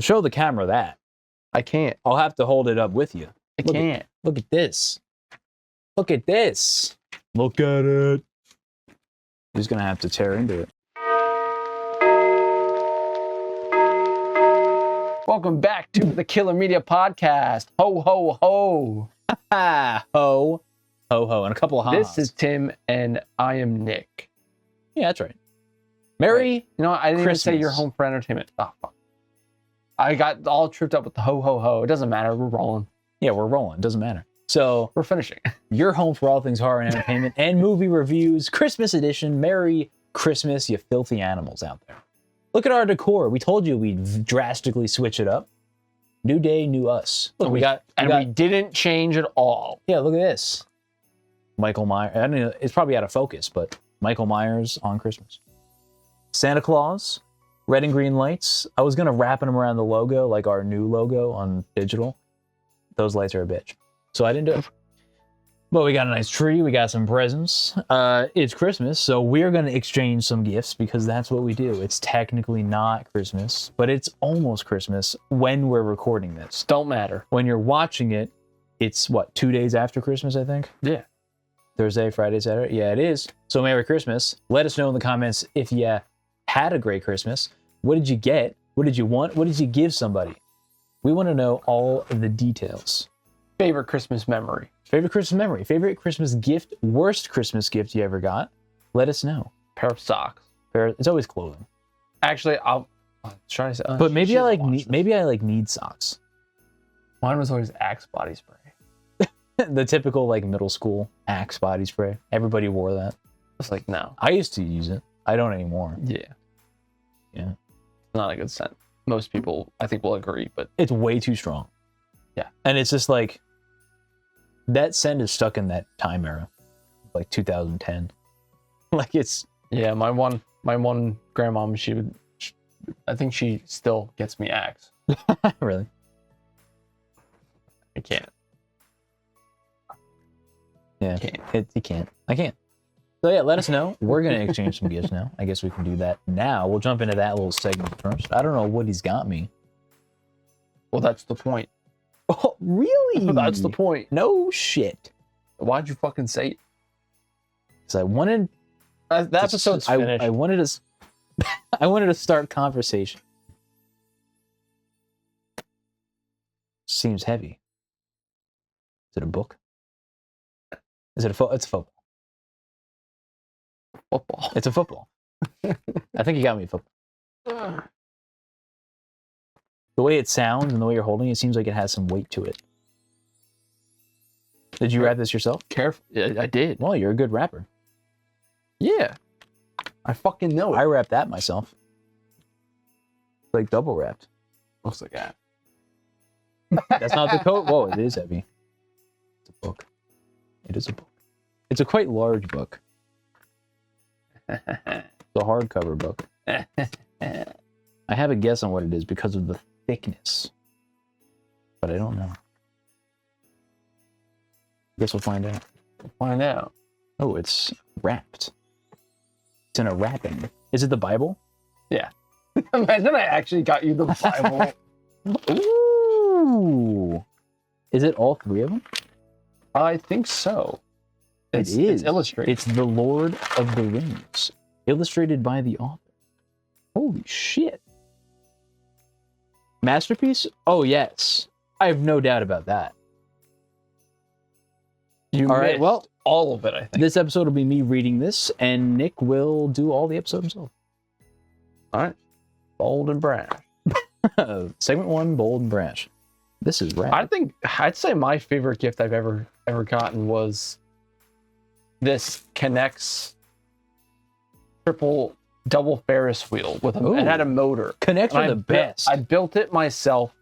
Show the camera that. I can't. I'll have to hold it up with you. I can't. Look at this. Look at this. Look at it. He's going to have to tear into it. Welcome back to the Killer Media Podcast. Ho, ho, ho. Ha, ho. Ho, ho. And a couple of ha. This is Tim, and I am Nick. Yeah, that's right. Merry You know what? I didn't even say Christmas. you're home for entertainment. Oh, fuck. I got all tripped up with the ho, ho, ho. It doesn't matter. We're rolling. Yeah, we're rolling. Doesn't matter. So, We're finishing. you're home for all things horror and entertainment and movie reviews. Christmas edition. Merry Christmas, you filthy animals out there. Look at our decor. We told you we'd drastically switch it up. New day, new us. Look, we didn't change at all. Yeah, look at this. Michael Myers. I don't know, it's probably out of focus, but Michael Myers on Christmas. Santa Claus, red and green lights. I was gonna wrap them around the logo, like our new logo on digital. Those lights are a bitch, so I didn't do it. But we got a nice tree. We got some presents. It's Christmas, so we're gonna exchange some gifts because that's what we do. It's technically not Christmas, but it's almost Christmas when we're recording this. Don't matter. When you're watching it, it's what, 2 days after Christmas, I think? Yeah. Thursday, Friday, Saturday? Yeah, it is. So Merry Christmas. Let us know in the comments if you had a great Christmas. What did you get? What did you want? What did you give somebody? We want to know all of the details. Favorite Christmas memory. Favorite Christmas memory. Favorite Christmas gift. Worst Christmas gift you ever got. Let us know. Pair of socks. It's always clothing. Actually, I'm trying to say. But maybe I like need socks. Mine was always Axe body spray. The typical like middle school Axe body spray. Everybody wore that. It's like, no. I used to use it. I don't anymore. Yeah. Yeah. Not a good scent. Most people, I think, will agree, but It's way too strong. Yeah. And it's just like, that scent is stuck in that time era, like 2010. Like it's... yeah, my one grandmom, I think she still gets me Axe. Really? I can't. Yeah. You can't. I can't. So yeah, let us know. We're going to exchange some gifts now. I guess we can do that now. We'll jump into that little segment first. I don't know what he's got me. Well, that's the point. Oh, really? That's the point. No shit. Why'd you fucking say it? Because I wanted... That episode's finished. I wanted to... I wanted to start conversation. Seems heavy. Is it a book? Is it it's a football. Football. It's a football. I think you got me a football. The way it sounds and the way you're holding it seems like it has some weight to it. Did you wrap this yourself? Careful. Yeah, I did. Well, you're a good rapper. Yeah. I fucking know it. I wrapped that myself. Like double wrapped. Looks like that. That's not the coat. Whoa, it is heavy. It's a book. It is a book. It's a quite large book. It's a hardcover book. I have a guess on what it is because of the thickness, but I don't know. Guess we'll find out. We'll find out. Oh, it's wrapped. It's in a wrapping. Is it the Bible? Yeah. Imagine I actually got you the Bible. Ooh. Is it all three of them? I think so. It is. It's illustrated. It's The Lord of the Rings, illustrated by the author. Holy shit. Masterpiece? Oh, yes. I have no doubt about that. You all right, missed well, all of it, I think. This episode will be me reading this, and Nick will do all the episode himself. All right. Bold and brash. Segment 1, bold and brash. This is rad. I'd say my favorite gift I've ever gotten was this Connects double Ferris wheel with it had a motor. Connects are the best. I built it myself,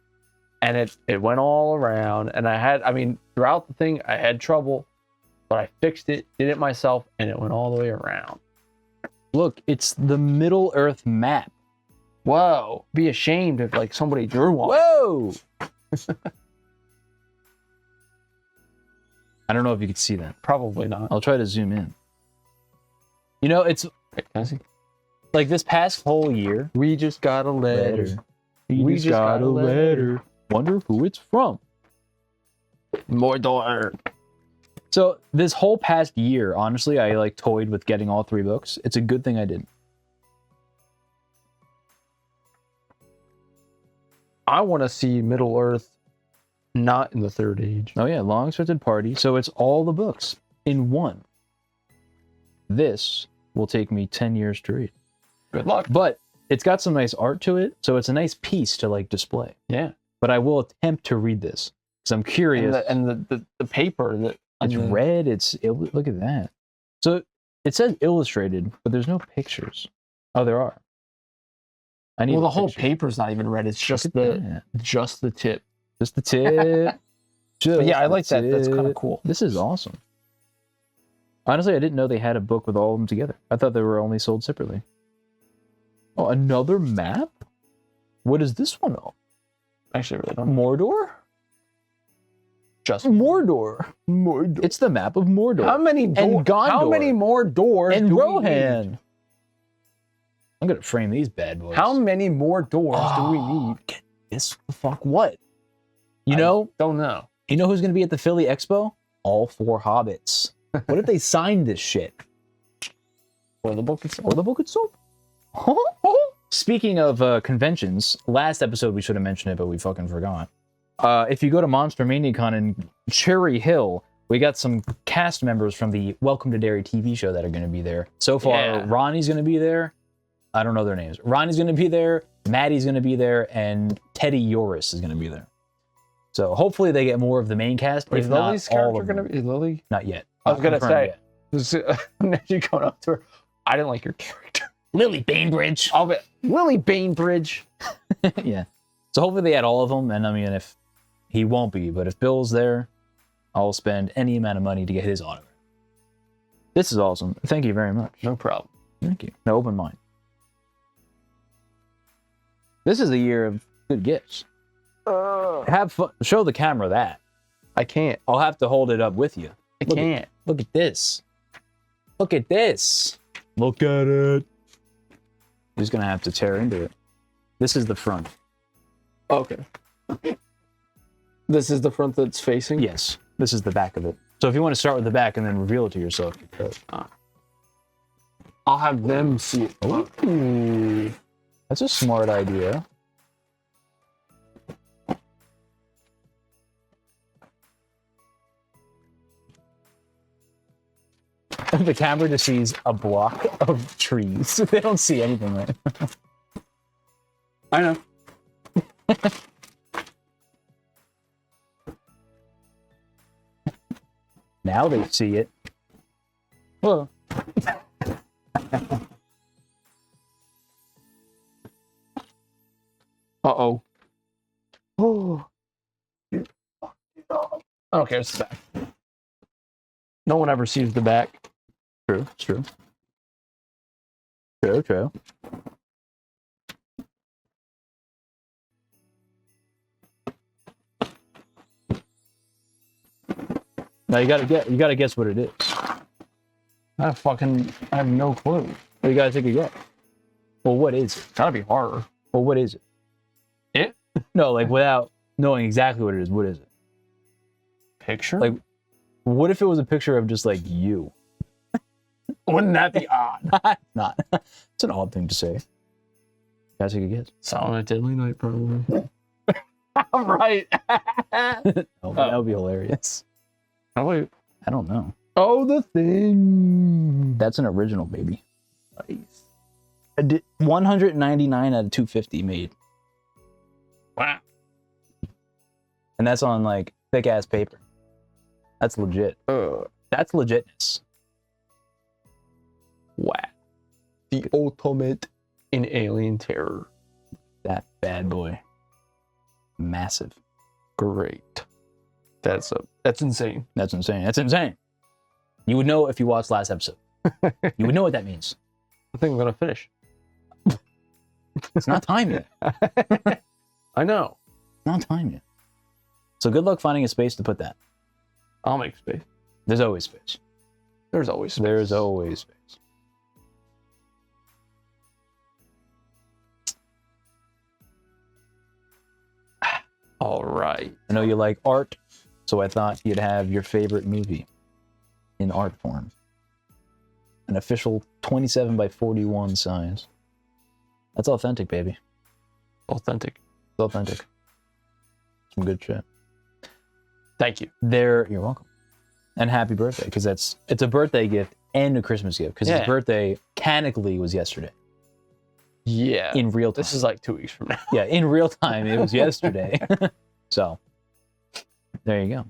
and it went all around. And throughout the thing, I had trouble, but I fixed it, did it myself, and it went all the way around. Look, it's the Middle Earth map. Whoa! Be ashamed if like somebody drew one. Whoa! I don't know if you could see that. Probably not. I'll try to zoom in. You know, it's Wait, can I see? like this past whole year. We just got a letter. We just got a letter. Wonder who it's from. Mordor. So this whole past year, honestly, I like toyed with getting all 3 books. It's a good thing I didn't. I want to see Middle Earth not in the Third Age. Oh yeah, long expected party. So it's all the books in one. This will take me 10 years to read. Good luck. But it's got some nice art to it, so it's a nice piece to like display. Yeah. But I will attempt to read this because I'm curious. And the paper that it's red. Look at that. So it says illustrated, but there's no pictures. Oh, there are. I need. Well, the whole pictures. paper's not even red. It's just the tip. Just the tip. But yeah, I like that. Tip. That's kind of cool. This is awesome. Honestly, I didn't know they had a book with all of them together. I thought they were only sold separately. Oh, another map? What is this one of? Actually, I really don't know. Mordor? Just Mordor. Mordor. It's the map of Mordor. How many Gondor. How many more doors and do we Rohan. need? I'm gonna frame these bad boys. How many more doors do we need? Get this the fuck what? You know? Don't know. You know who's gonna be at the Philly Expo? All 4 hobbits. What if they signed this shit? Or the book itself. Or the book itself? Speaking of conventions, last episode we should have mentioned it, but we fucking forgot. If you go to Monster ManiaCon in Cherry Hill, we got some cast members from the Welcome to Derry TV show that are going to be there. So far, Ronnie's going to be there. I don't know their names. Ronnie's going to be there, Maddie's going to be there, and Teddy Yoris is going to be there. So hopefully they get more of the main cast. Is Lily's character going to be Lily? Not yet. I was going to say, Nancy going up to her, I didn't like your character. Lily Bainbridge. I'll bet Lily Bainbridge. Yeah. So hopefully they add all of them. And I mean, if he won't be, but if Bill's there, I'll spend any amount of money to get his autograph. This is awesome. Thank you very much. No problem. Thank you. No, open mind. This is a year of good gifts. Have fun. Show the camera that. I can't. I'll have to hold it up with you. I can't. Look at this. Look at this. Look at it. He's gonna have to tear into it. This is the front. Okay. This is the front that's facing? Yes. This is the back of it. So if you want to start with the back and then reveal it to yourself, you could. I'll have them see it. Ooh. That's a smart idea. The camera just sees a block of trees. They don't see anything, right? I know. Now they see it. Whoa. Uh-oh. Oh. I don't care, it's the back. No one ever sees the back. True, it's true. True, true. Now you gotta guess what it is. I have no clue. Well, you gotta take a guess. Well, what is it? It's gotta be horror. Well, what is it? It? No, like without knowing exactly what it is, what is it? Picture? Like, what if it was a picture of just like you? Wouldn't that be odd? Not. It's an odd thing to say. Guys, take a guess. Silent Deadly Night, probably. I'm right. That would be hilarious. Oh, wait. I don't know. Oh, The Thing. That's an original, baby. Nice. 199 out of 250 made. Wow. And that's on like thick ass paper. That's legit. That's legitness. Wow. The ultimate in alien terror. That bad boy. Massive. Great. That's insane. That's insane. That's insane. You would know if you watched last episode. You would know what that means. I think I'm gonna finish. It's not time yet. I know. It's not time yet. So good luck finding a space to put that. I'll make space. There's always space. There's always space. There's always space. All right. I know you like art, so I thought you'd have your favorite movie in art form. An official 27 by 41 size. That's authentic, baby. Authentic. It's authentic. Some good shit. Thank you. You're welcome. And happy birthday, because it's a birthday gift and a Christmas gift, because his birthday canonically was yesterday. Yeah. In real time. This is like 2 weeks from now. Yeah, in real time, it was yesterday. So, there you go.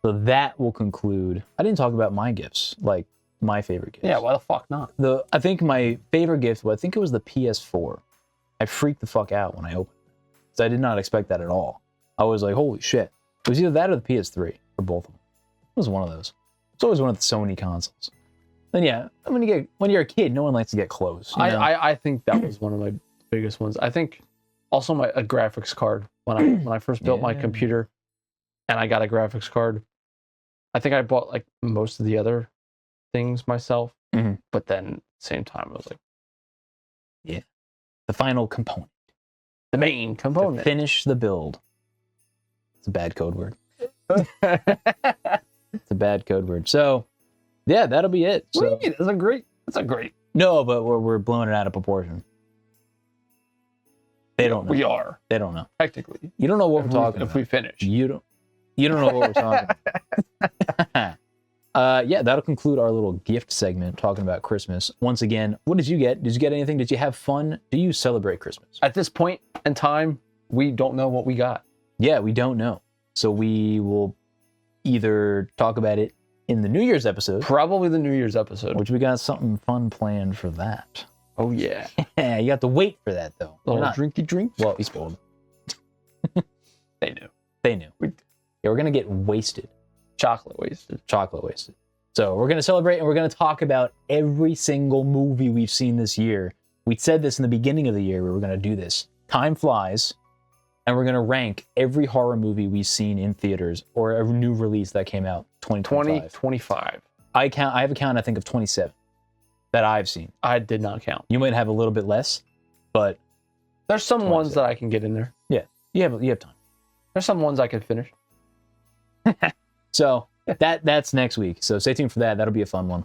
So that will conclude. I didn't talk about my gifts, like my favorite gifts. Yeah, why the fuck not? I think my favorite gift, I think it was the PS4. I freaked the fuck out when I opened it. So I did not expect that at all. I was like, holy shit. It was either that or the PS3, or both of them. It was one of those. It's always one of the Sony consoles. Then yeah, when you're a kid, no one likes to get close. You know? I think that was one of my biggest ones. I think also a graphics card. When I first built my computer and I got a graphics card, I think I bought like most of the other things myself. Mm-hmm. But then at the same time, I was like, yeah, the final component. The main component. To finish the build. It's a bad code word. It's a bad code word. So, yeah, that'll be it. What do you mean? That's a great. No, but we're blowing it out of proportion. They don't know. We are. They don't know. Technically. You don't know what we're talking about. If we finish. You don't know what we're talking about. Yeah, that'll conclude our little gift segment talking about Christmas. Once again, what did you get? Did you get anything? Did you have fun? Do you celebrate Christmas? At this point in time, we don't know what we got. Yeah, we don't know. So we will either talk about it in the New Year's episode. Probably the New Year's episode. Which we got something fun planned for that. Oh, yeah. Yeah, you have to wait for that, though. A little drinky drink? Well, we spoiled it. They knew. They knew. Yeah, we're going to get wasted. Chocolate wasted. Chocolate wasted. So we're going to celebrate, and we're going to talk about every single movie we've seen this year. We said this in the beginning of the year. We were going to do this. Time flies, and we're going to rank every horror movie we've seen in theaters or a new release that came out 2025. 2025. I have a count, I think, of 27 that I've seen. I did not count. You might have a little bit less, but there's some ones that I can get in there. Yeah, you have time. There's some ones I could finish. So that's next week. So stay tuned for that. That'll be a fun one.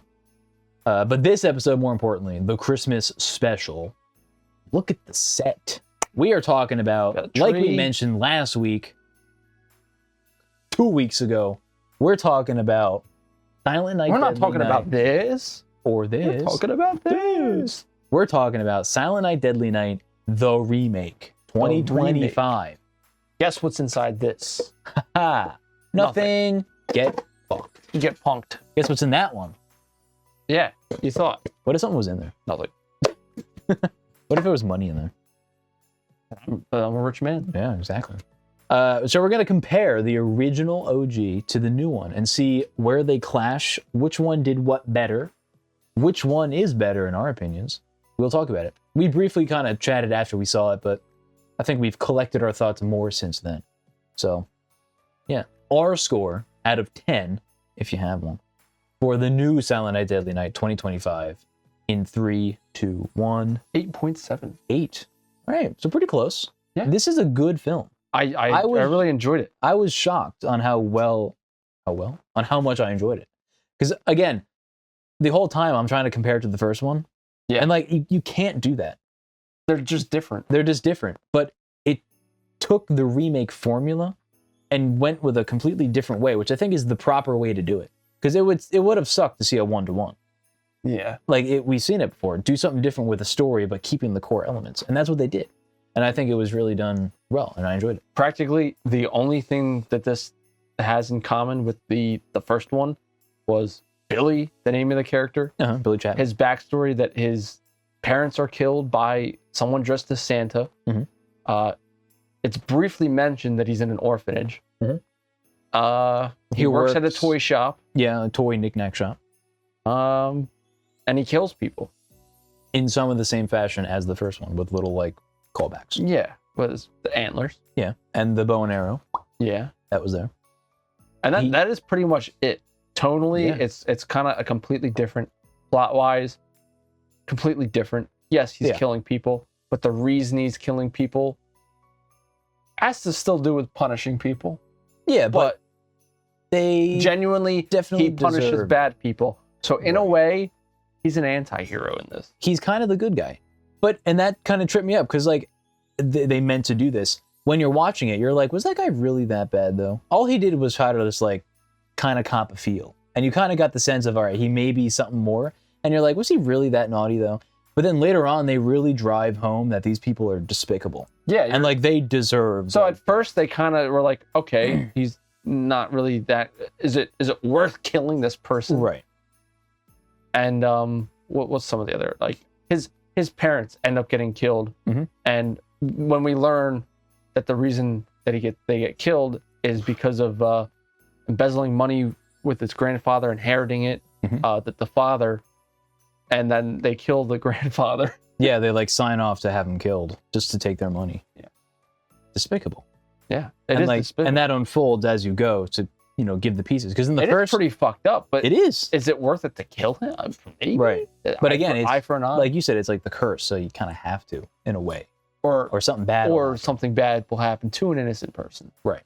But this episode, more importantly, the Christmas special. Look at the set. We are talking about, like we mentioned last week, 2 weeks ago, we're talking about Silent Night. We're not talking about this. Or this. We're talking about this. We're talking about Silent Night, Deadly Night, the remake, 2025. Guess what's inside this? Ha! Nothing. Get fucked. You get punked. Guess what's in that one? Yeah, you thought. What if something was in there? Nothing. What if it was money in there? I'm a rich man. Yeah, exactly. So we're going to compare the original OG to the new one and see where they clash, which one did what better, which one is better in our opinions. We'll talk about it. We briefly kind of chatted after we saw it, but I think we've collected our thoughts more since then. So, yeah. Our score out of 10, if you have one, for the new Silent Night, Deadly Night 2025 in 3, 2, 1. 8.7. 8. All right, so pretty close. Yeah. This is a good film. I really enjoyed it. I was shocked on how much I enjoyed it. Because again, the whole time I'm trying to compare it to the first one. Yeah. And like, you can't do that. They're just different. They're just different. But it took the remake formula and went with a completely different way, which I think is the proper way to do it. Because it would have sucked to see a 1-to-1. Yeah. Like, we've seen it before. Do something different with the story, but keeping the core elements. And that's what they did. And I think it was really done well, and I enjoyed it. Practically, the only thing that this has in common with the first one was Billy, the name of the character. Billy Chapman. His backstory that his parents are killed by someone dressed as Santa. Mm-hmm. It's briefly mentioned that he's in an orphanage. Mm-hmm. He works at a toy shop. Yeah, a toy knick-knack shop. And he kills people. In some of the same fashion as the first one, with little, like, callbacks. Yeah, was the antlers. Yeah, and the bow and arrow. Yeah. That was there. And that is pretty much it. Tonally, yeah. It's kind of a completely different, plot-wise, completely different. Yes, he's killing people, but the reason he's killing people, has to still do with punishing people. Yeah, but they Genuinely, definitely he punishes deserve- bad people. So in a way, he's an anti-hero in this. he's kind of the good guy. And that kind of tripped me up because like they meant to do this. When you're watching it, you're like, was that guy really that bad though? All he did was try to just like kind of cop a feel. And you kind of got the sense of, all right, he may be something more. And you're like, was he really that naughty though? But then later on, they really drive home that these people are despicable. Yeah. And like they deserve. So at first they kind of were like, okay, he's not really that. Is it worth killing this person? Right. And what's some of the other, like his parents end up getting killed. Mhm. And when we learn that the reason that they get killed is because of embezzling money with his grandfather, inheriting it, that the father, and then they kill the grandfather. Yeah, they like sign off to have him killed just to take their money. Yeah. Despicable. Yeah. And that unfolds as you go to, give the pieces. Because in the It first, is pretty fucked up, but it is. is it worth it to kill him? Maybe. Right. But again, it's eye for an eye, like you said, it's like the curse, so you kind of have to, in a way, or something bad, will or happen. something bad will happen to an innocent person. Right.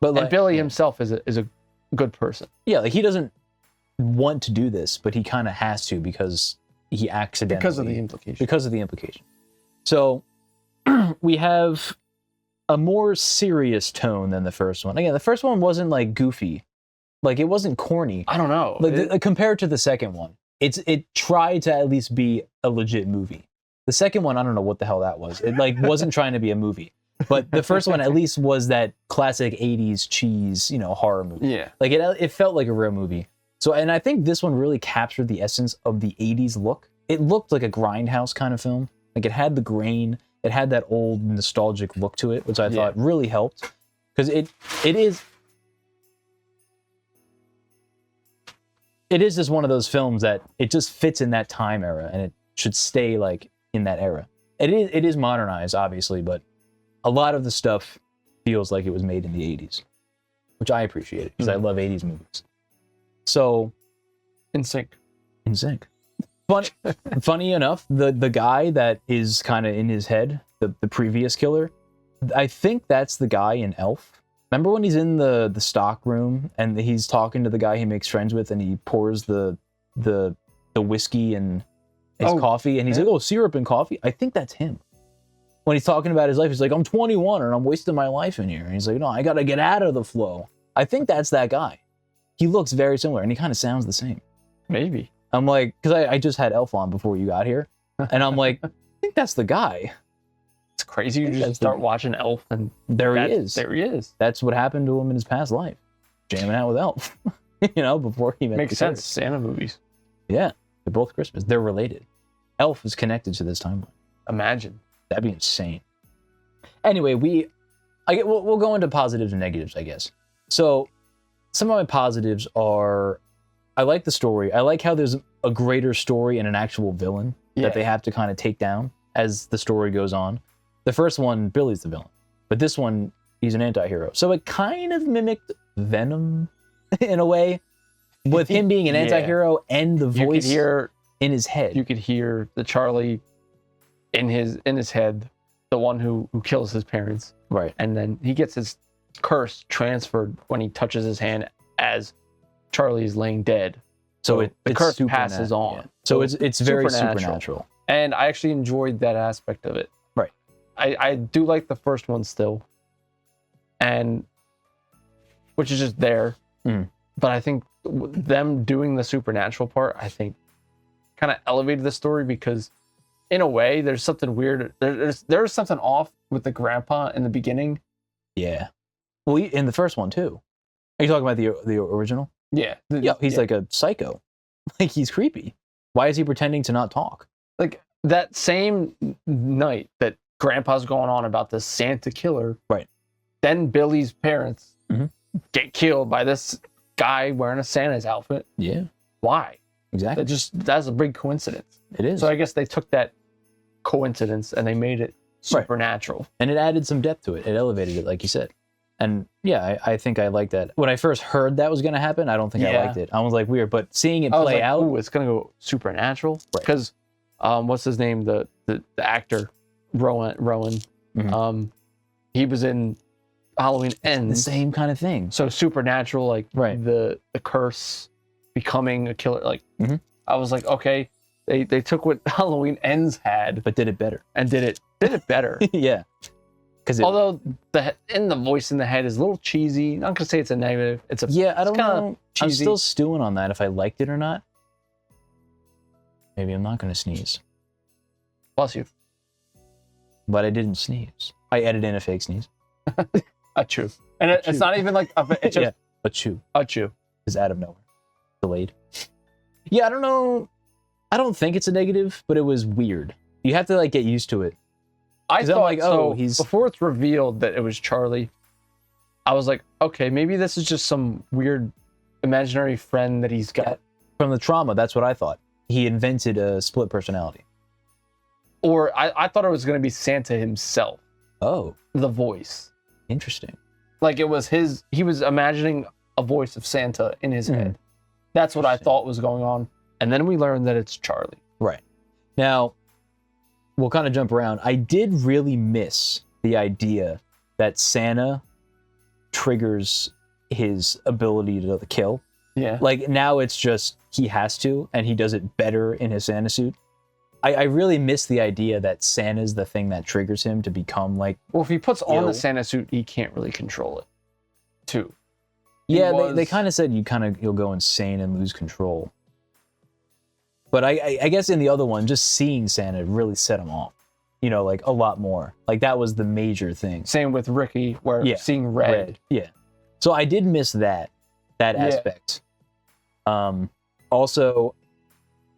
But And Billy himself is a good person. yeah, like he doesn't want to do this, but he kind of has to because he accidentally Because of the implication. Because of the implication. So we have a more serious tone than the first one. Again, the first one wasn't like goofy, like it wasn't corny. I don't know. Like compared to the second one, it tried to at least be a legit movie. The second one, I don't know what the hell that was. It like wasn't trying to be a movie. But the first one at least was that classic 80s cheese, horror movie. Yeah. Like it felt like a real movie. So, and I think this one really captured the essence of the 80s look. It looked like a grindhouse kind of film. Like it had the grain, it had that old nostalgic look to it, which I thought really helped. Because it is just one of those films that it just fits in that time era and it should stay like in that era. It is modernized, obviously, but a lot of the stuff feels like it was made in the 80s, which I appreciate because I love 80s movies. So, In sync. Funny enough, the guy that is kind of in his head, the previous killer, I think that's the guy in Elf. Remember when he's in the stock room and he's talking to the guy he makes friends with and he pours the whiskey and his coffee and he's like, oh, syrup and coffee? I think that's him. When he's talking about his life, he's like, I'm 21 and I'm wasting my life in here. And he's like, no, I got to get out of the flow. I think that's that guy. He looks very similar and he kind of sounds the same. Maybe. I'm like, because I just had Elf on before you got here. And I'm like, I think that's the guy. It's crazy. You just start watching Elf and there he is. There he is. That's what happened to him in his past life. Jamming out with Elf. Before he met Makes the sense. killers. Santa movies. Yeah. They're both Christmas. They're related. Elf is connected to this timeline. Imagine. That'd be insane. Anyway, we'll go into positives and negatives, I guess. So some of my positives are, I like the story. I like how there's a greater story and an actual villain that they have to kind of take down as the story goes on. The first one, Billy's the villain. But this one, he's an anti-hero. So it kind of mimicked Venom in a way, with him being an anti-hero and the voice in his head. You could hear the Charlie in his head, the one who kills his parents. Right. And then he gets his curse transferred when he touches his hand as Charlie is laying dead. So the curse passes on. Yeah. So it's very supernatural. And I actually enjoyed that aspect of it. Right. I do like the first one still. And which is just there. But I think them doing the supernatural part, I think kind of elevated the story because in a way there's something weird. There's something off with the grandpa in the beginning. Yeah. Well, in the first one too. Are you talking about the original? Yeah. He's like a psycho. Like he's creepy. Why is he pretending to not talk? Like that same night that grandpa's going on about this Santa killer. Right. Then Billy's parents get killed by this guy wearing a Santa's outfit. Yeah. Why? Exactly. That's a big coincidence. It is. So I guess they took that coincidence and they made it supernatural. And it added some depth to it. It elevated it, like you said. And yeah, I think I liked that. When I first heard that was going to happen, I don't think I liked it. I was like, weird. But seeing it play out. Ooh, it's going to go supernatural. Because what's his name? The actor, Rowan. He was in Halloween The ends. same kind of thing. So supernatural, like Right. the curse becoming a killer. Like Mhm. I was like, okay, they took what Halloween ends had But did it better. and did it better. Yeah. Because Although the voice in the head is a little cheesy. I'm not gonna say it's a negative. It's a yeah, I it's don't kinda know. I'm cheesy. still stewing on that if I liked it or not. Maybe I'm not going to sneeze. Bless you. But I didn't sneeze. I edited in a fake sneeze. Achoo. And it's not even like it's just Yeah. Achoo achoo. is out of nowhere. Delayed. Yeah, I don't know. I don't think it's a negative, but it was weird. You have to like get used to it. I 'Cause I'm thought like, oh, so he's- before it's revealed that it was Charlie. I was like, okay, maybe this is just some weird imaginary friend that he's got. From the trauma, that's what I thought. He invented a split personality. Or I thought it was going to be Santa himself, Oh, the voice. interesting. Like it was he was imagining a voice of Santa in his Mhm. head. That's what I Interesting. thought was going on. And then we learned that it's Charlie. Right. Now, we'll kind of jump around. I did really miss the idea that Santa triggers his ability to kill. Yeah. Like now it's just he has to, and he does it better in his Santa suit. I really miss the idea that Santa's the thing that triggers him to become like. Well, if he puts on Ill. the Santa suit, he can't really control it, too. He Yeah, was- they kind of said you'll go insane and lose control. But I guess in the other one, just seeing Santa really set him off. You know, like a lot more. Like that was the major thing. Same with Ricky, where Yeah, seeing red. Yeah. So I did miss that Yeah. aspect. Also,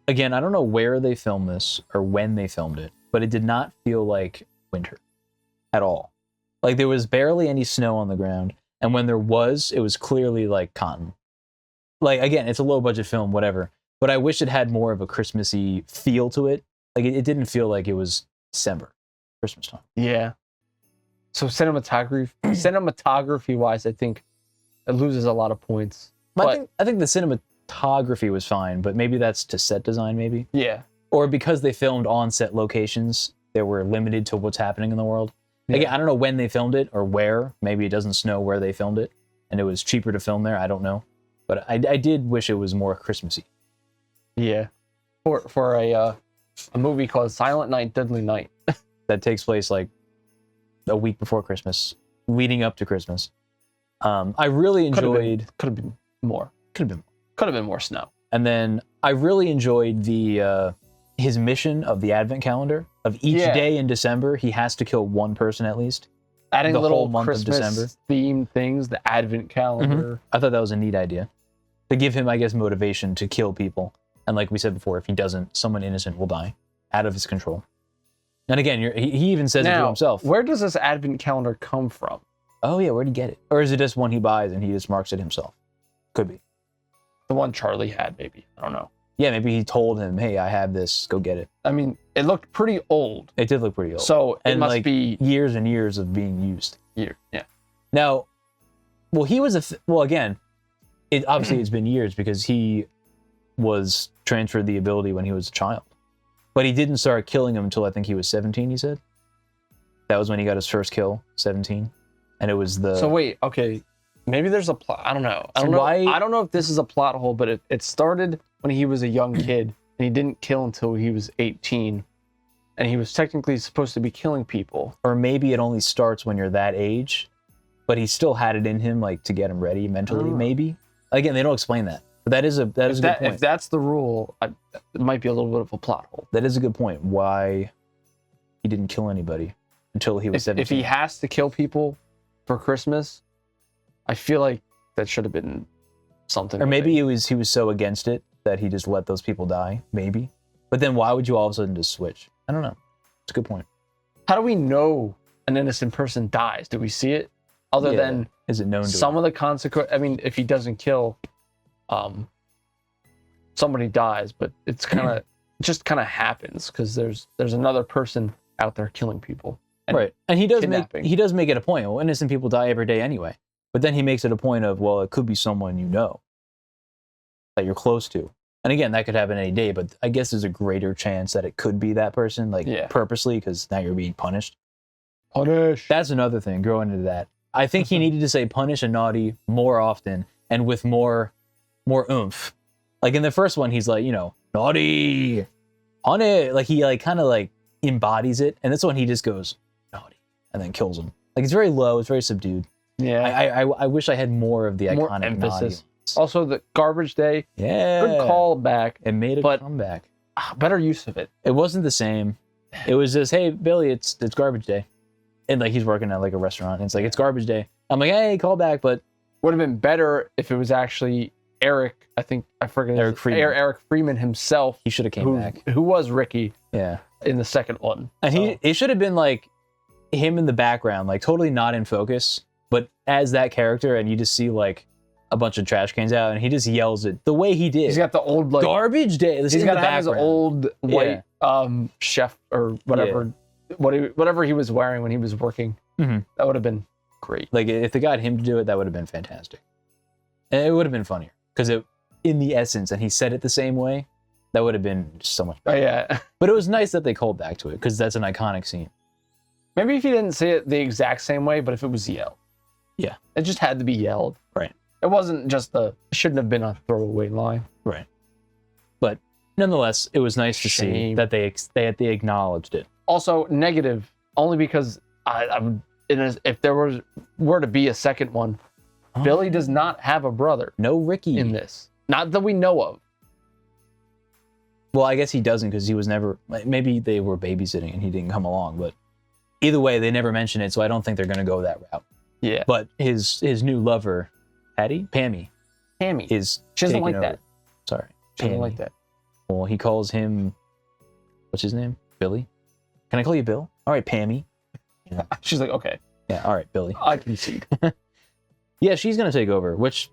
again, I don't know where they filmed this or when they filmed it, but it did not feel like winter at all. Like there was barely any snow on the ground, and when there was, it was clearly like cotton. Like again, it's a low budget film, whatever. But I wish it had more of a Christmassy feel to it. Like it didn't feel like it was December, Christmas time. Yeah. So cinematography wise, I think it loses a lot of points. But I think the cinematography was fine, but maybe that's to set design, maybe. yeah. Or because they filmed on set locations, they were limited to what's happening in the world. Yeah. Again, I don't know when they filmed it or where. Maybe it doesn't snow where they filmed it, and it was cheaper to film there. I don't know, but I did wish it was more Christmassy. Yeah. For a movie called Silent Night, Deadly Night. That takes place like a week before Christmas, leading up to Christmas. I really enjoyed. Could have been more. Could have been. Could have been more snow. And then I really enjoyed the his mission of the Advent calendar. Of each Yeah. day in December, he has to kill one person at least. Adding The little whole month of Christmas December. themed things, the Advent calendar. I thought that was a neat idea to give him, I guess, motivation to kill people. And like we said before, if he doesn't, someone innocent will die out of his control. And again, he even says it to Now, himself. where does this Advent calendar come from? Oh yeah, where'd he get it? Or is it just one he buys and he just marks it himself? Could be. The one Charlie had, maybe. I don't know. Yeah, maybe he told him, "Hey, I have this. Go get it." I mean, it looked pretty old. It did look pretty old. So it And, must like, be years and years of being used. year. Yeah. Now, well, he was well, again, obviously it's been years because he was transferred the ability when he was a child. But he didn't start killing him until I think he was 17, he said. That was when he got his first kill, 17. And it was the... So wait, okay. Maybe there's a plot. I don't know. I So don't know. why- I don't know if this is a plot hole, but it started when he was a young kid and he didn't kill until he was 18. And he was technically supposed to be killing people. Or maybe it only starts when you're that age, but he still had it in him, like, to get him ready mentally, Oh. maybe. Again, they don't explain that. But that is a good If point. that's the rule, it might be a little bit of a plot hole. That is a good point. Why he didn't kill anybody until he was 17. If he has to kill people for Christmas, I feel like that should have been something. Or that maybe they- he was so against it that he just let those people die. Maybe. But then why would you all of a sudden just switch? I don't know. It's a good point. How do we know an innocent person dies? Do we see it? Other Yeah. than Is it known to some of the consequence. I mean, if he doesn't kill, somebody dies, but it's kind of just kind of happens because there's another person out there killing people. And right? And he does kidnapping. make it a point. Well, innocent people die every day anyway. But then he makes it a point of, well, it could be someone you know that you're close to. And again, that could happen any day. But I guess there's a greater chance that it could be that person, like Yeah. purposely, because now you're being punished. Punish. That's another thing. Growing into that, I think he needed to say punish and naughty more often and with more oomph. Like in the first one, he's like, naughty, on it. Like he like kind of like embodies it. And this one, he just goes naughty and then kills him. Like it's very low. It's very subdued. Yeah. I wish I had more of the More iconic emphasis. naughty. Also, the garbage day. Yeah. Good callback. It made a but comeback. Better use of it. It wasn't the same. It was just, hey, Billy, it's garbage day. And like he's working at like a restaurant. And it's like, it's garbage day. I'm like, hey, call back. But would have been better if it was actually Eric. I forget Eric Freeman. Eric Freeman himself. He should have came back. Who was Ricky? Yeah. In the second one. And it should have been like him in the background, like totally not in focus, but as that character, and you just see like a bunch of trash cans out, and he just yells it the way he did. He's got the old like garbage day. He's got to have his old white chef or whatever, whatever he was wearing when he was working. Mm-hmm. That would have been great. Like if they got him to do it, that would have been fantastic, and it would have been funnier because it, in the essence, and he said it the same way. That would have been so much better. Oh, yeah. But it was nice that they called back to it because that's an iconic scene. Maybe if he didn't say it the exact same way, but if it was yelled. Yeah. It just had to be yelled. Right. It wasn't just it shouldn't have been a throwaway line. Right. But nonetheless, it was nice to see that they acknowledged it. Also, negative, only because if there were to be a second one, Billy does not have a brother. No Ricky. In this. Not that we know of. Well, I guess he doesn't because he was never... Maybe they were babysitting and he didn't come along, but either way, they never mention it, so I don't think they're going to go that route. Yeah. But his new lover, Pammy, is she doesn't like over. that. Sorry. She doesn't like that. Well, he calls him... What's his name? Billy? Can I call you Bill? All right, Pammy. Yeah. She's like, okay. Yeah, all right, Billy. I concede. Yeah, she's going to take over, which...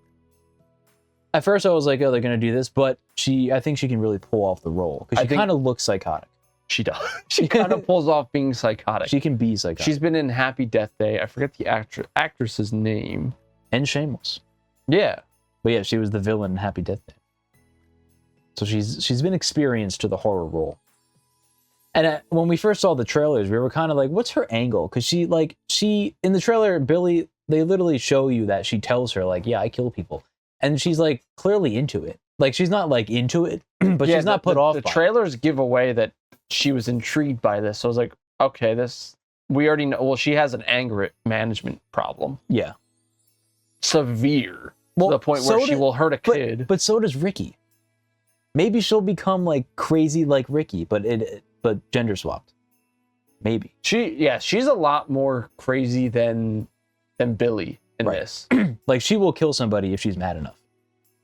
At first, I was like, oh, they're going to do this, but I think she can really pull off the role because she kind of looks psychotic. She does. She kind of pulls off being psychotic. She can be psychotic. She's been in Happy Death Day. I forget the actress's name. And Shameless. Yeah. But yeah, she was the villain in Happy Death Day. So she's been experienced to the horror role. And when we first saw the trailers, we were kind of like, what's her angle? Because she in the trailer, Billy, they literally show you that she tells her like, yeah, I kill people. And she's like clearly into it. Like she's not like into it, but she's not put off. The trailers give away that she was intrigued by this. So I was like, okay, we already know. Well, she has an anger management problem. Yeah. Severe. Well, to the point where she will hurt a kid. But so does Ricky. Maybe she'll become like crazy like Ricky, but gender swapped. Maybe. She's a lot more crazy than Billy in this. Like she will kill somebody if she's mad enough.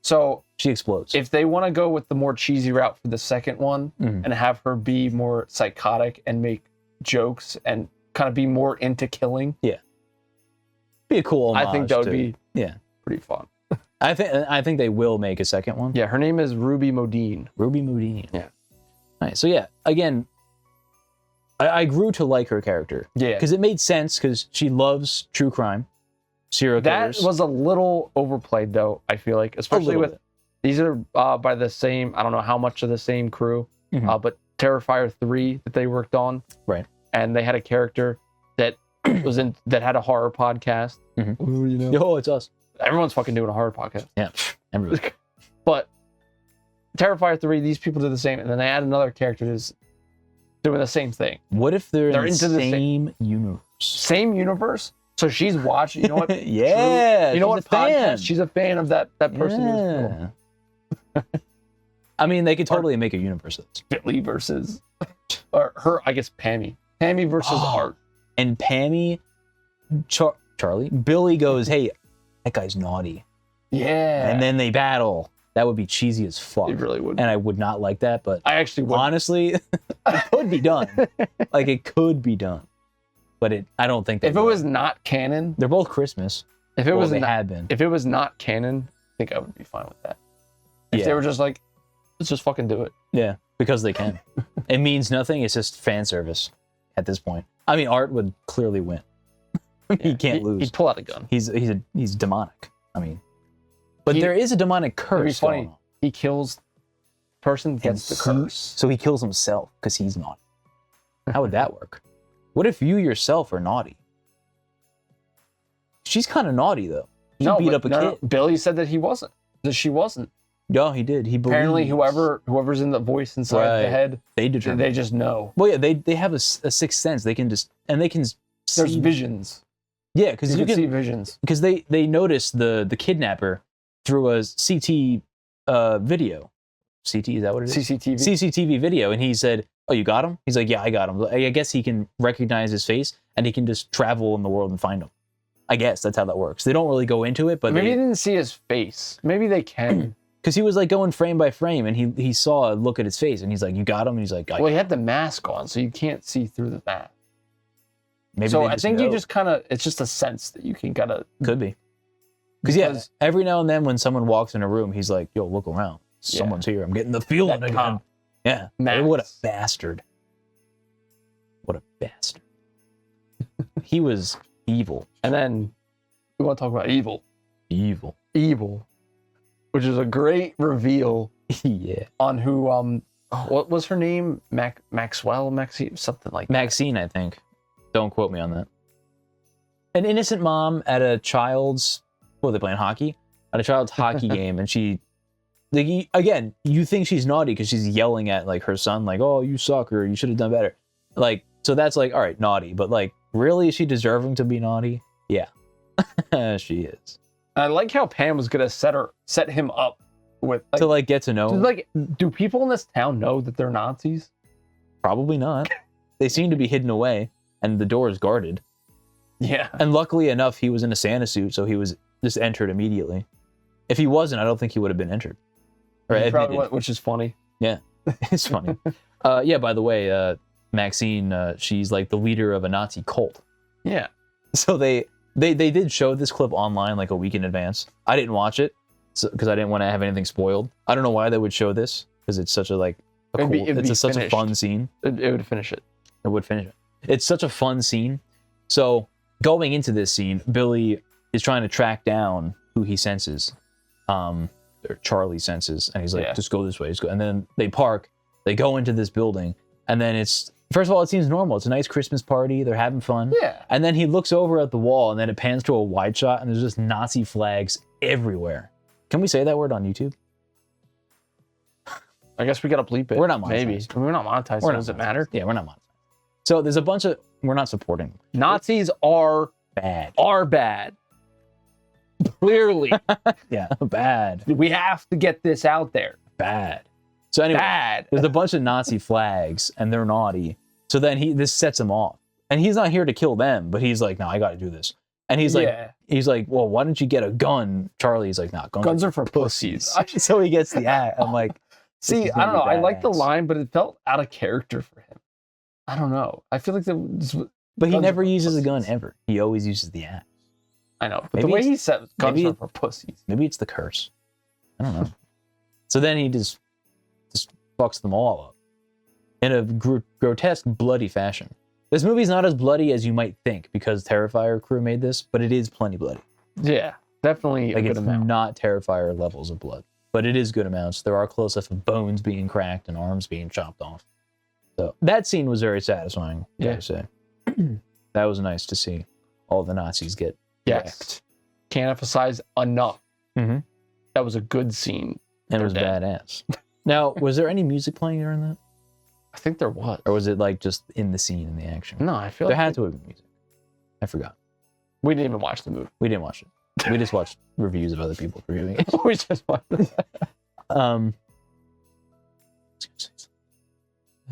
So she explodes. If they want to go with the more cheesy route for the second one and have her be more psychotic and make jokes and kind of be more into killing, be a cool homage. I think that would be pretty fun. I think they will make a second one. Yeah, her name is Ruby Modine. Ruby Modine. Yeah. Nice. So yeah, again, I grew to like her character. Yeah. Because it made sense because she loves true crime. Serial killers. That was a little overplayed, though, I feel like. Especially with... These are by the same... I don't know how much of the same crew. But Terrifier 3 that they worked on. Right. And they had a character that that had a horror podcast. Ooh, you know. Oh, it's us. Everyone's fucking doing a horror podcast. Yeah. Everyone. But Terrifier 3, these people did the same. And then they add another character that's doing the same thing. What if they're in the same universe? Same universe? So she's watching, you know what? Yeah. You know what podcast? She's a fan of that person. Yeah. I mean, they could totally make a universe of this. Billy versus, or her, I guess, Pammy. Pammy versus Art. And Pammy, Charlie, Billy goes, hey, that guy's naughty. Yeah. And then they battle. That would be cheesy as fuck. It really would. And I would not like that, but I actually would. Honestly, it could be done. Like, it could be done. But I don't think if it was not canon, they're both Christmas. If it was had been. If it was not canon, I think I would be fine with that. If they were just like, let's just fucking do it. Yeah, because they can. It means nothing. It's just fan service at this point. I mean, Art would clearly win. He can't lose. He'd pull out a gun. He's demonic. I mean, but there is a demonic curse. Funny. He kills the person, gets the curse. So he kills himself because he's naughty. How would that work? What if you yourself are naughty? She's kind of naughty though. She No, beat but up a no, kid. Billy said that he wasn't. That she wasn't. No, he did. He Apparently, believes. whoever's in the voice inside the Right. head, They determine. they just know. Well, yeah, they have a sixth sense. They can just There's see. visions. Yeah, because You can see visions. because they noticed the kidnapper through a CT video. CT, is that what it is? CCTV. CCTV video, and he said, "Oh, you got him?" He's like, "Yeah, I got him." I guess he can recognize his face, and he can just travel in the world and find him. I guess that's how that works. They don't really go into it, but Maybe they didn't see his face. Maybe they can. because he was like going frame by frame, and he saw a look at his face, and he's like, "You got him?" And he's like, Well, he had the mask on, so you can't see through the mask. "Maybe." So they I think know. you just kind of, it's just a sense that you can kind of. could be. Because yeah, every now and then when someone walks in a room, he's like, "Yo, look around. Someone's here. I'm getting the feeling That again." cop. Yeah. Max. What a bastard. What a bastard. He was evil. And then we want to talk about evil. Evil. Evil, which is a great reveal Yeah. on who what was her name? Maxine, something like that. Maxine, I think. Don't quote me on that. An innocent mom at a child's, they're playing hockey? At a child's hockey game, and she, like, again, you think she's naughty because she's yelling at, like, her son, like, "Oh, you suck," or "You should have done better." Like, so that's like, all right, naughty, but like, really, is she deserving to be naughty? Yeah. She is. I like how Pam was gonna set him up with To, like, get to know him? like, do people in this town know that they're Nazis? Probably not. They seem to be hidden away, and the door is guarded. Yeah. And luckily enough, he was in a Santa suit, so he was just entered immediately. If he wasn't, I don't think he would have been entered. Or He probably admitted. was, which is funny. Yeah, it's funny. Yeah, by the way, Maxine, she's like the leader of a Nazi cult. Yeah. So they did show this clip online like a week in advance. I didn't watch it because I didn't want to have anything spoiled. I don't know why they would show this because it's such a like a It'd be- cool, it'd it's be such a finished. fun scene. It would finish it. It would finish it. It's such a fun scene. So going into this scene, Billy is trying to track down who he senses, or Charlie senses, and he's like, Yeah. "Just go this way, just go." And then they park, they go into this building, and then it's first of all, it seems normal. It's a nice Christmas party. They're having fun. Yeah. And then he looks over at the wall, and then it pans to a wide shot, and there's just Nazi flags everywhere. Can we say that word on YouTube? I guess we gotta bleep it. We're not Maybe. monetized. We're not monetized. So does it matter? Yeah, we're not monetized. So there's a bunch of we're not supporting Nazis are bad. bad. Clearly. Yeah, bad, We have to get this out there. bad. So anyway, Bad. there's a bunch of Nazi flags, and they're naughty. So then this sets him off, and he's not here to kill them, but he's like, "No, I got to do this." And he's like, "Well, why don't you get a gun?" Charlie's like, "Nah, Guns are for pussies. So he gets the act. I'm like, See, is I don't know. gonna be I like the badass. line, but it felt out of character for him. I don't know. I feel like but he Guns are never for uses a gun pussies. ever. He always uses the axe. I know. But Maybe the way it's- he said guns maybe are it- for pussies. Maybe it's the curse. I don't know. So then he just fucks them all up in a grotesque, bloody fashion. This movie's not as bloody as you might think because Terrifier crew made this, but it is plenty bloody. Yeah, definitely Like a good it's amount. not Terrifier levels of blood, but it is good amounts. There are close-ups of bones being cracked and arms being chopped off. So that scene was very satisfying. I Yeah. gotta say. That was nice to see all the Nazis get Yes. wrecked. Can't emphasize enough. Mhm. That was a good scene. And it was They're dead. badass. Now, was there any music playing during that? I think there was. Or was it like just in the scene, in the action? No, I feel There like had to have been music. I forgot. we didn't even watch the movie. We didn't watch it. We just watched reviews of other people reviewing it. we just watched it.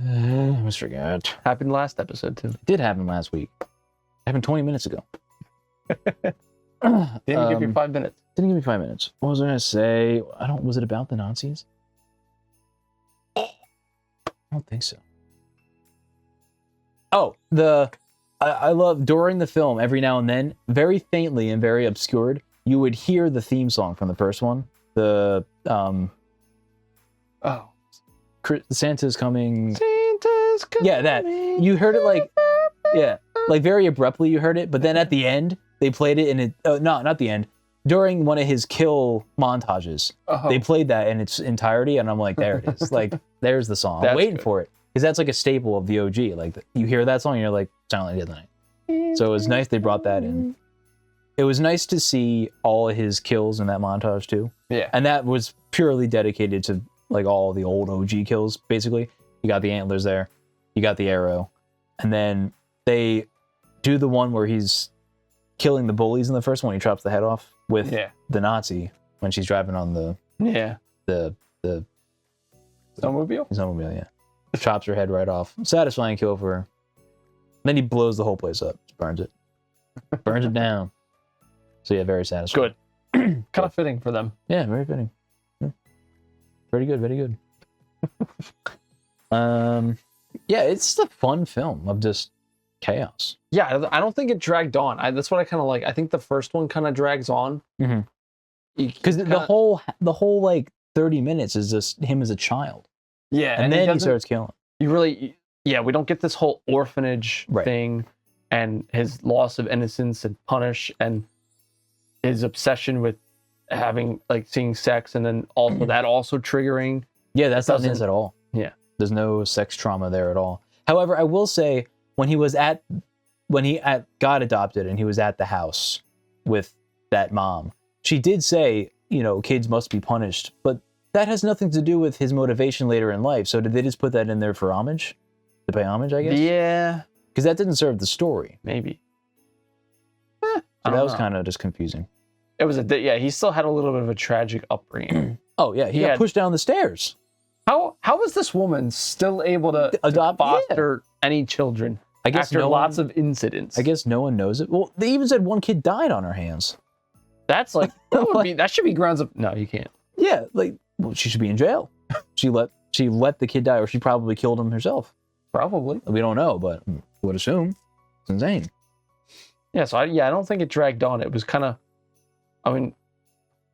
I almost forgot. Happened last episode too. It did happen last week. It happened 20 minutes ago. Didn't give you 5 minutes. Didn't give me 5 minutes. What was I gonna say? Was it about the Nazis? I don't think so. Oh, I love during the film, every now and then, very faintly and very obscured, you would hear the theme song from the first one. The Oh. Santa's coming. Santa's coming. Yeah, that. You heard it like, yeah, like very abruptly you heard it, but then at the end, they played it in it. Not the end. During one of his kill montages, Oh. they played that in its entirety, and I'm like, there it is. Like, there's the song. I'm That's waiting good. for it. Because that's like a staple of the OG. Like, you hear that song, and you're like, Silent Night of the Night. So it was nice they brought that in. It was nice to see all of his kills in that montage too. Yeah. And that was purely dedicated to like all the old OG kills, basically. You got the antlers there, you got the arrow, and then they do the one where he's killing the bullies in the first one. He chops the head off with the Nazi when she's driving on the snowmobile, yeah. Chops her head right off. Satisfying kill for her. Then he blows the whole place up. Just burns it. Burns it down. So yeah, very satisfying. Good. Kind of fitting for them. Yeah, very fitting. Yeah. Very good, very good. Yeah, it's just a fun film of just chaos. Yeah, I don't think it dragged on. That's what I kind of like. I think the first one kind of drags on. Because the whole like 30 minutes is just him as a child. Yeah, and then he starts killing. We don't get this whole orphanage thing and his loss of innocence and punish and his obsession with having like seeing sex and then also that also triggering. Yeah, that's not this at all. Yeah. There's no sex trauma there at all. However, I will say when he got adopted and he was at the house with that mom, she did say, you know, kids must be punished, but that has nothing to do with his motivation later in life. So did they just put that in there for homage? To pay homage, I guess? Yeah. Because that didn't serve the story. Maybe. So that was kind of just confusing. It was he still had a little bit of a tragic upbringing. Oh yeah, he got pushed down the stairs. How was this woman still able to foster any children? I guess after lots of incidents. I guess no one knows it. Well, they even said one kid died on her hands. That's like that should be grounds of no, you can't. Yeah, like she should be in jail. She let the kid die, or she probably killed him herself. Probably. We don't know, but would assume it's insane. Yeah, so I don't think it dragged on. It was kind of, I mean,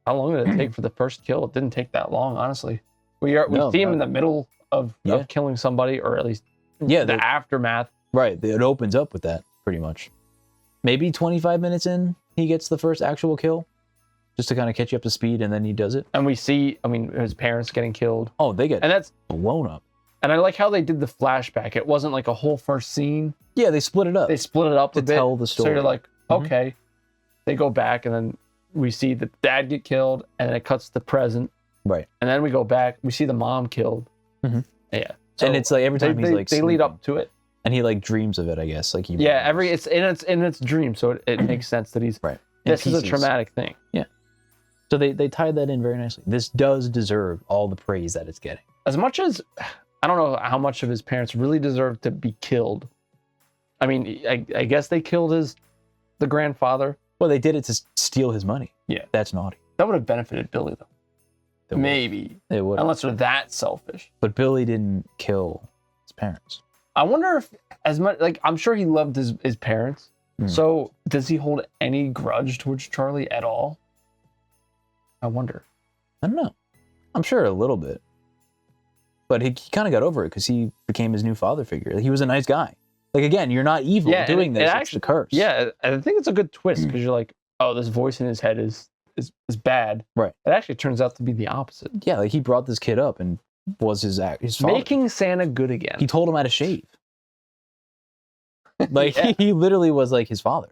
how long did it take for the first kill? It didn't take that long, honestly. We see him in the middle of killing somebody, or at least the aftermath. Right, it opens up with that pretty much. Maybe 25 minutes in, he gets the first actual kill, just to kind of catch you up to speed, and then he does it. And we see, his parents getting killed. Oh, they get that's blown up. And I like how they did the flashback. It wasn't like a whole first scene. Yeah, they split it up. They split it up to tell the story. So you're like, okay. They go back, and then we see the dad get killed, and then it cuts to the present. Right. And then we go back, we see the mom killed. Yeah. So and it's like every time they lead up to it. And he like dreams of it, I guess. Like it's in its dream, so it makes sense that he's right. This is a traumatic thing. Yeah. So they tied that in very nicely. This does deserve all the praise that it's getting. As much as I don't know how much of his parents really deserve to be killed. I mean, I guess they killed the grandfather. Well, they did it to steal his money. Yeah. That's naughty. That would have benefited Billy, though. Maybe. It would. Unless they're that selfish. But Billy didn't kill his parents. I wonder if, as much, like, I'm sure he loved his parents. So, does he hold any grudge towards Charlie at all? I wonder. I don't know. I'm sure a little bit. But he kind of got over it because he became his new father figure. He was a nice guy. Like, again, you're not evil doing this. It's a curse. Yeah, I think it's a good twist because you're like, oh, this voice in his head is bad. Right. It actually turns out to be the opposite. Yeah, like he brought this kid up and was his father. Making Santa good again. He told him how to shave. Like, he literally was like his father.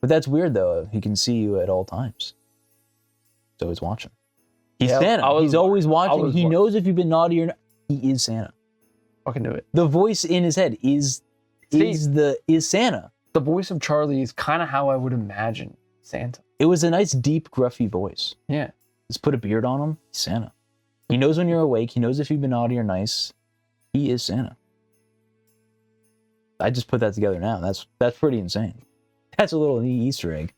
But that's weird, though. He can see you at all times. He's always watching. He's Santa. He's always watching. He knows if you've been naughty or not. He is Santa. Fucking knew it. The voice in his head is Santa. The voice of Charlie is kind of how I would imagine Santa. It was a nice, deep, gruffy voice. Yeah. Just put a beard on him. He's Santa. He knows when you're awake. He knows if you've been naughty or nice. He is Santa. I just put that together now. That's pretty insane. That's a little neat Easter egg.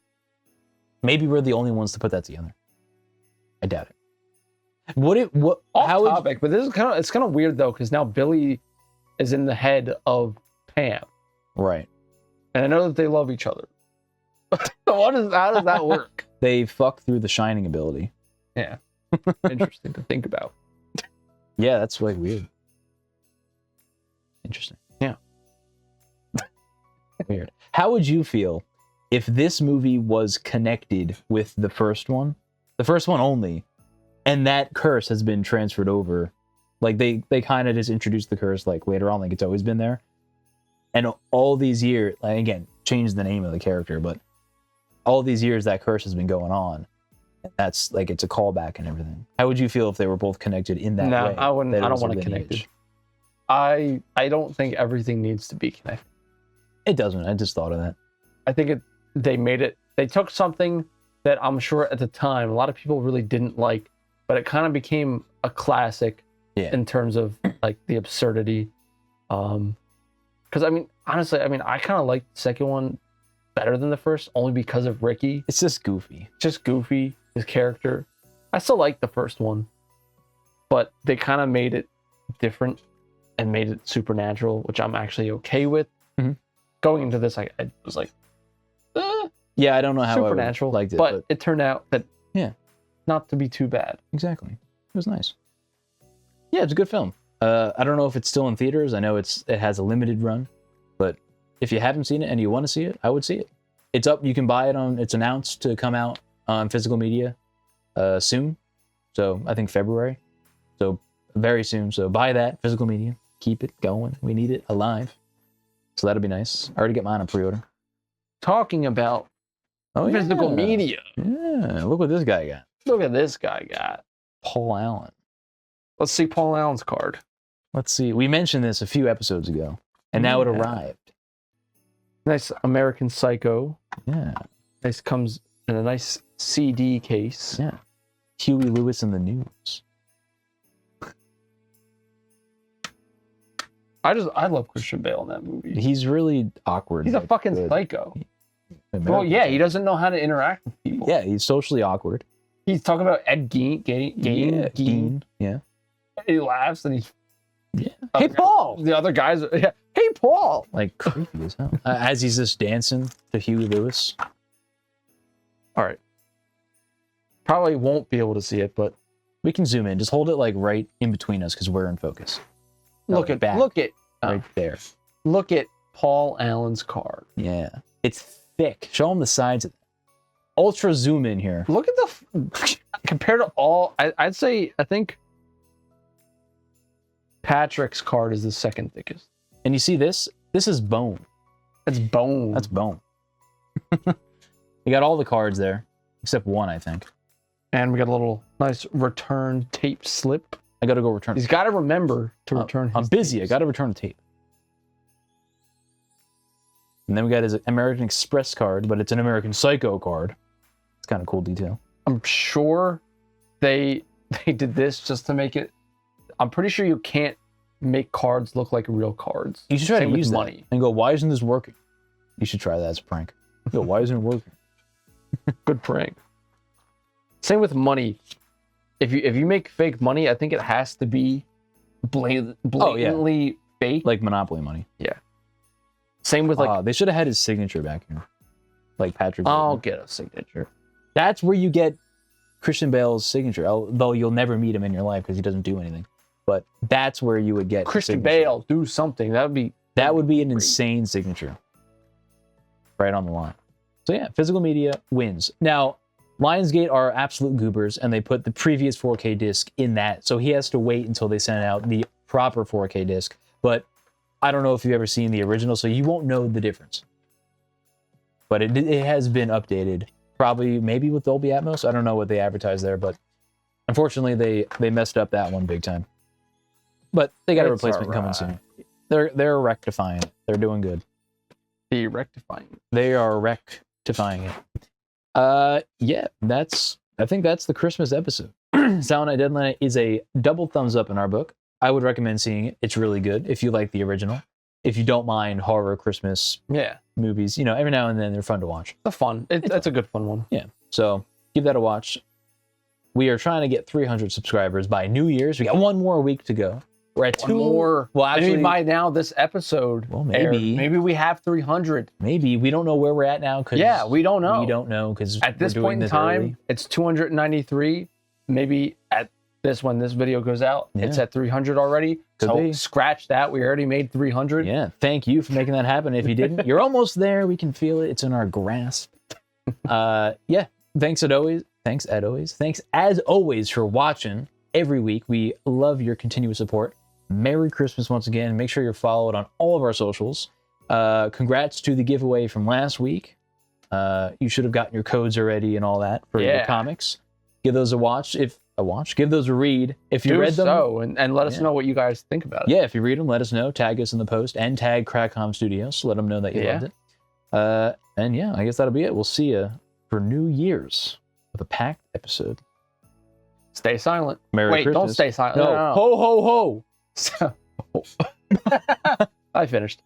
Maybe we're the only ones to put that together. I doubt it. Off topic, but this is it's kind of weird though, because now Billy is in the head of Pam. Right. And I know that they love each other. How does that work? They fuck through the shining ability. Yeah. Interesting to think about. Yeah, that's like weird. Interesting. Yeah. Weird. How would you feel if this movie was connected with the first one only, and that curse has been transferred over? Like they kind of just introduced the curse like later on, like it's always been there. And all these years, like, again, changed the name of the character, but all these years that curse has been going on. That's like it's a callback and everything. How would you feel if they were both connected in that way? No, I wouldn't. that it I don't was a want to connect lineage? it. I don't think everything needs to be connected. It doesn't. I just thought of that. I think they made it. They took something that I'm sure at the time a lot of people really didn't like, but it kind of became a classic in terms of like the absurdity. Because I mean, honestly, I kind of like the second one better than the first, only because of Ricky. It's just goofy. Just goofy, his character. I still like the first one, but they kind of made it different and made it supernatural, which I'm actually okay with. Mm-hmm. Going into this, I was like, yeah, I don't know how supernatural, I liked it, but it turned out that not to be too bad. Exactly, it was nice. Yeah, it's a good film. I don't know if it's still in theaters. I know it has a limited run, but if you haven't seen it and you want to see it, I would see it. It's up. You can buy it on. It's announced to come out on physical media soon. So I think February. So very soon. So buy that physical media. Keep it going. We need it alive. So that'll be nice. I already get mine on pre-order. Talking about physical media. Yeah, look what this guy got. Look at this guy got. Paul Allen. Let's see Paul Allen's card. Let's see. We mentioned this a few episodes ago, and now it arrived. Nice American Psycho. Yeah. This comes in a nice CD case. Yeah. Huey Lewis in the News. I love Christian Bale in that movie. He's really awkward. He's a fucking psycho. American Well, yeah, psycho. he doesn't know how to interact with people. Yeah, he's socially awkward. He's talking about Ed Gein. Yeah. He laughs and he's... Yeah. Hey, Paul! The other guys are... Yeah. Hey, Paul! Like, creepy as hell. As he's just dancing to Huey Lewis. All right. Probably won't be able to see it, but... We can zoom in. Just hold it, like, right in between us, because we're in focus. Look at right there. Look at Paul Allen's card. Yeah. It's thick. Show him the sides of it. Ultra zoom in here. Look at the... Compared to all... I'd say... I think... Patrick's card is the second thickest. And you see this? This is bone. That's bone. That's bone. You got all the cards there, except one, I think. And we got a little nice return tape slip. I got to go return. He's got to remember to return his I'm busy. tapes. I got to return the tape. And then we got his American Express card, but it's an American Psycho card. It's kind of cool detail. I'm sure they did this just to make it... I'm pretty sure you can't make cards look like real cards. You should try Same to with use money. that and go, why isn't this working? You should try that as a prank. Go, why isn't it working? Good prank. Same with money. If you make fake money, I think it has to be blatantly fake. Like Monopoly money. Yeah. Same with like... they should have had his signature back here. Like Patrick. I'll get a signature. That's where you get Christian Bale's signature, although you'll never meet him in your life because he doesn't do anything. But that's where you would get Christian Bale, do something. That would be an insane signature. Right on the line. So yeah, physical media wins. Now, Lionsgate are absolute goobers, and they put the previous 4K disc in that, so he has to wait until they send out the proper 4K disc. But I don't know if you've ever seen the original, so you won't know the difference. But it has been updated, probably maybe with Dolby Atmos. I don't know what they advertised there, but unfortunately they messed up that one big time. But they got a replacement coming soon. They're rectifying it. They're doing good. They are rectifying it. Yeah, I think that's the Christmas episode. Silent Night Deadline is a double thumbs up in our book. I would recommend seeing it. It's really good if you like the original. If you don't mind horror Christmas movies, every now and then they're fun to watch. It's a good fun one. Yeah. So give that a watch. We are trying to get 300 subscribers by New Year's. We got one more week to go. We're at two more. Well, actually, by now this episode, maybe we have 300. Maybe we don't know where we're at now. Yeah, we don't know. We don't know because at this point in time, it's 293. Maybe at when this video goes out, it's at 300 already. Scratch that. We already made 300. Yeah. Thank you for making that happen. If you didn't, you're almost there. We can feel it. It's in our grasp. Yeah. Thanks as always for watching every week. We love your continuous support. Merry Christmas once again. Make sure you're followed on all of our socials. Congrats to the giveaway from last week. You should have gotten your codes already and all that for your comics. Give those a watch. Give those a read. If you read them, and let us know what you guys think about it. Yeah, if you read them, let us know. Tag us in the post and tag Crackcom Studios. Let them know that you loved it. And yeah, I guess that'll be it. We'll see you for New Year's with a packed episode. Stay silent. Merry Christmas. Don't stay silent. No. No. Ho, ho, ho. I finished.